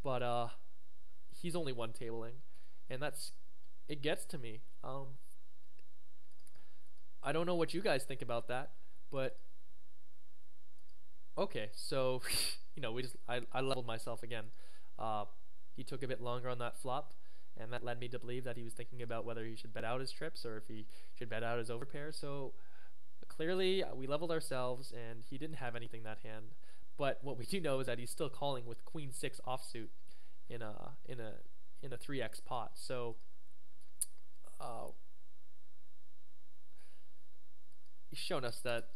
but he's only one tabling, and it gets to me. I don't know what you guys think about that, but okay, so I leveled myself again. Uh, he took a bit longer on that flop, and that led me to believe that he was thinking about whether he should bet out his trips or if he should bet out his overpair. So clearly, we leveled ourselves, and he didn't have anything that hand. But what we do know is that he's still calling with Queen Six offsuit in a 3x pot. So uh, he's shown us that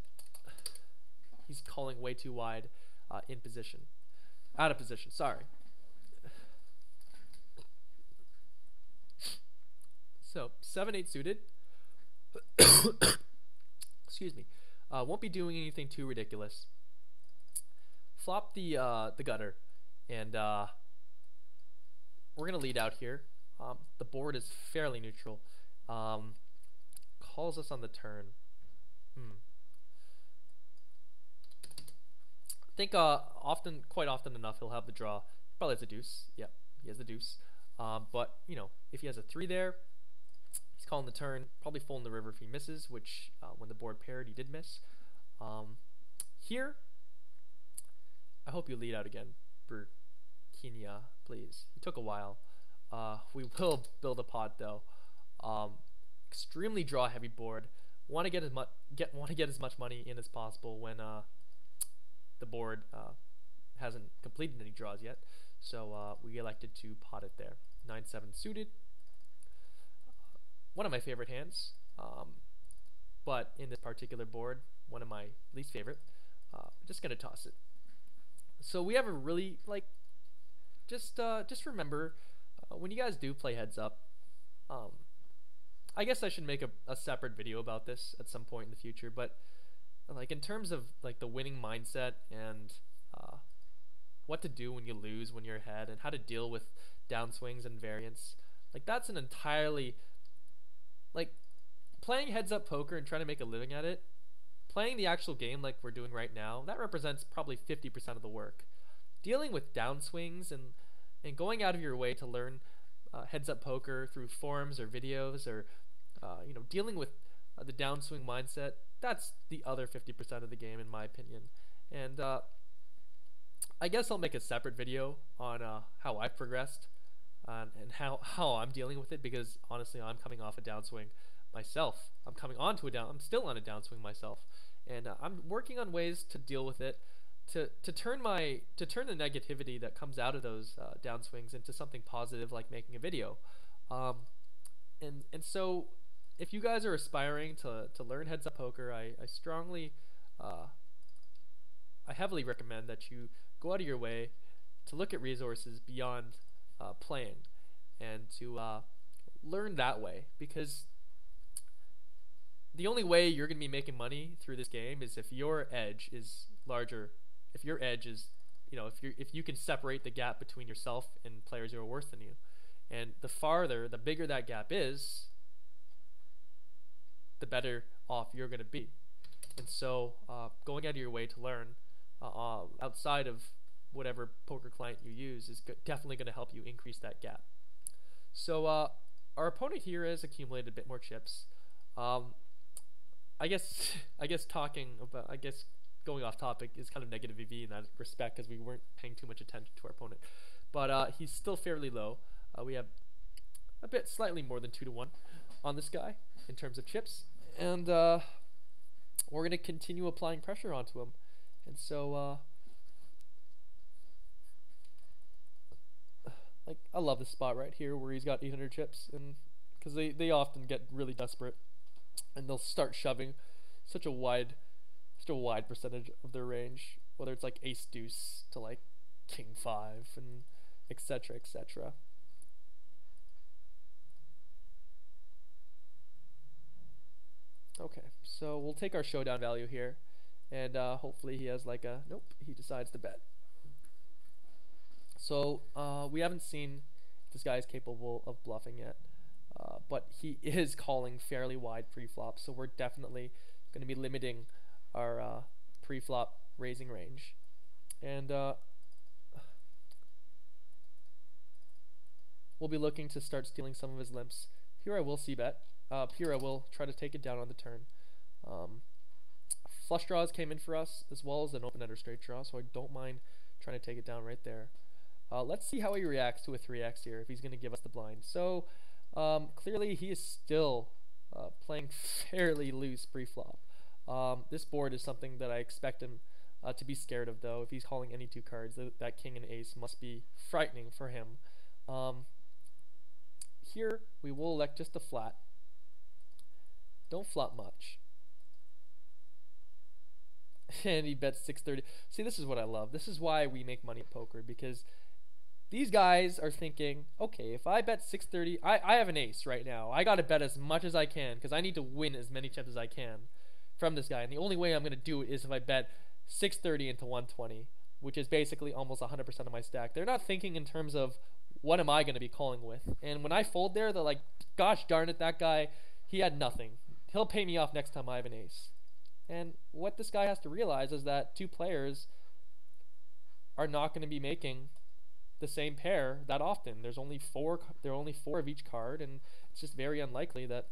he's calling way too wide in position, out of position. Sorry. So 7-8 suited. Excuse me. Won't be doing anything too ridiculous. Flop the gutter, and we're gonna lead out here. The board is fairly neutral. Calls us on the turn. I think quite often enough, he'll have the draw. Probably has a deuce. Yeah, he has the deuce. But if he has a 3 there, he's calling the turn. Probably folding the river if he misses, which when the board paired, he did miss. Here, I hope you lead out again, Burkina, please. He took a while. We will build a pot though. Extremely draw heavy board. Want to get as much money in as possible when the board hasn't completed any draws yet. So we elected to pot it there. 9-7 suited. One of my favorite hands, but in this particular board, one of my least favorite. Just gonna toss it. So we have a really just remember when you guys do play heads up. I guess I should make a separate video about this at some point in the future, but in terms of the winning mindset and what to do when you lose when you're ahead and how to deal with downswings and variance, that's an entirely playing heads up poker and trying to make a living at it. Playing the actual game like we're doing right now, that represents probably 50% of the work. Dealing with downswings and going out of your way to learn heads up poker through forums or videos or dealing with the downswing mindset, that's the other 50% of the game in my opinion. And I guess I'll make a separate video on how I've progressed and how I'm dealing with it, because honestly I'm coming off a downswing myself. I'm still on a downswing myself, and I'm working on ways to deal with it, to turn the negativity that comes out of those downswings into something positive, like making a video. And so if you guys are aspiring to learn heads up poker, I heavily recommend that you go out of your way to look at resources beyond playing, and to learn that way, because the only way you're going to be making money through this game is if your edge is larger, if your edge is, if you can separate the gap between yourself and players who are worse than you. And the bigger that gap is, the better off you're going to be. And so going out of your way to learn outside of whatever poker client you use is definitely going to help you increase that gap. So our opponent here has accumulated a bit more chips. I guess going off topic is kind of negative EV in that respect, because we weren't paying too much attention to our opponent. But he's still fairly low. We have slightly more than 2-1 on this guy in terms of chips, and we're going to continue applying pressure onto him. And so I love this spot right here where he's got 800 chips, and because they often get really desperate and they'll start shoving such a wide percentage of their range, whether it's ace deuce to king 5 and etc. etc. Okay, so we'll take our showdown value here, and hopefully he has nope, he decides to bet. So we haven't seen if this guy is capable of bluffing yet, but he is calling fairly wide pre-flop, so we're definitely going to be limiting our pre-flop raising range. And we'll be looking to start stealing some of his limps. Here I will c-bet. Here I will try to take it down on the turn. Flush draws came in for us, as well as an open-ended straight draw, so I don't mind trying to take it down right there. Let's see how he reacts to a 3x here, if he's going to give us the blind. So, clearly he is still playing fairly loose pre-flop. This board is something that I expect him to be scared of, though. If he's calling any two cards, that king and ace must be frightening for him. Here, we will elect just a flat. Don't flop much. And he bets 630. See, this is what I love. This is why we make money at poker, because these guys are thinking, okay, if I bet 630, I have an ace right now. I got to bet as much as I can because I need to win as many chips as I can from this guy. And the only way I'm going to do it is if I bet 630 into 120, which is basically almost 100% of my stack. They're not thinking in terms of what am I going to be calling with. And when I fold there, they're like, gosh darn it, that guy, he had nothing. He'll pay me off next time I have an ace. And what this guy has to realize is that two players are not going to be making the same pair that often. There are only four of each card, and it's just very unlikely that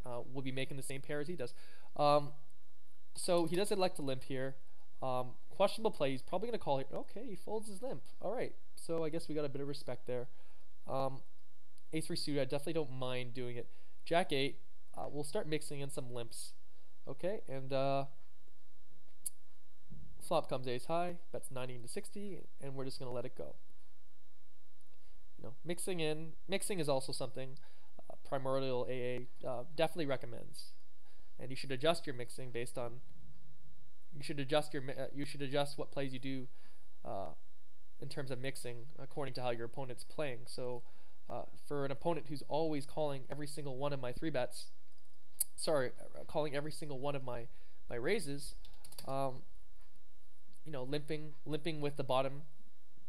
we'll be making the same pair as he does. So he does elect to limp here. Questionable play. He's probably going to call here. Okay, he folds his limp. All right. So I guess we got a bit of respect there. Ace-3 suited. I definitely don't mind doing it. Jack 8. We'll start mixing in some limps. Okay, and flop comes ace high, bets 90 into 60, and we're just going to let it go. You know, mixing is also something Primordial AA definitely recommends, and you should adjust your mixing based on. You should adjust what plays you do in terms of mixing according to how your opponent's playing. So, for an opponent who's always calling every single one of my 3-bets. Sorry, calling every single one of my raises, you know, limping with the bottom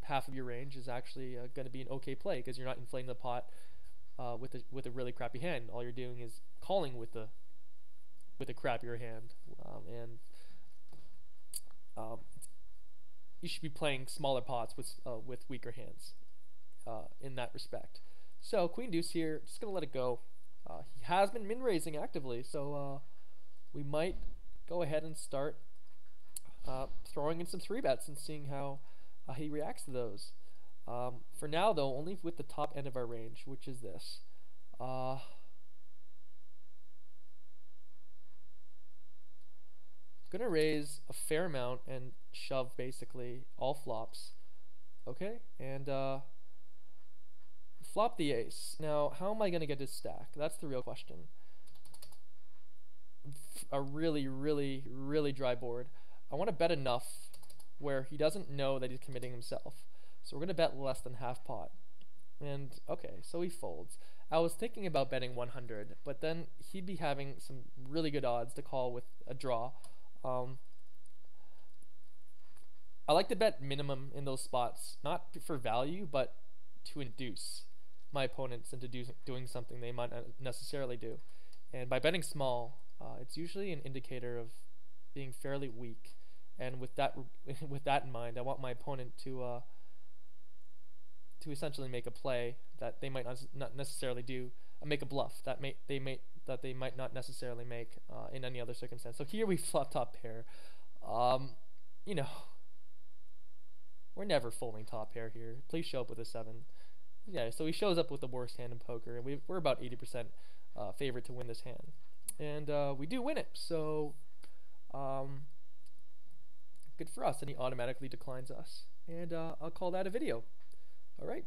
half of your range is actually going to be an okay play because you're not inflating the pot with a really crappy hand. All you're doing is calling with a crappier hand, and you should be playing smaller pots with weaker hands in that respect. So queen deuce here, just gonna let it go. He has been min-raising actively, so we might go ahead and start throwing in some 3-bets and seeing how he reacts to those. For now, though, only with the top end of our range, which is this. Gonna raise a fair amount and shove basically all flops. Okay, and flop the ace. Now, how am I going to get his stack? That's the real question. A really, really, really dry board. I want to bet enough where he doesn't know that he's committing himself. So we're going to bet less than half pot. And, okay, so he folds. I was thinking about betting 100, but then he'd be having some really good odds to call with a draw. I like to bet minimum in those spots, not for value, but to induce my opponents into doing something they might not necessarily do. And by betting small, it's usually an indicator of being fairly weak. And with that in mind, I want my opponent to essentially make a play that they might not necessarily do, make a bluff that they might not necessarily make in any other circumstance. So here we flop top pair. You know, we're never folding top pair here. Please show up with a 7. Yeah, so he shows up with the worst hand in poker, and we're about 80% favorite to win this hand. And we do win it, so good for us. And he automatically declines us. And I'll call that a video. All right.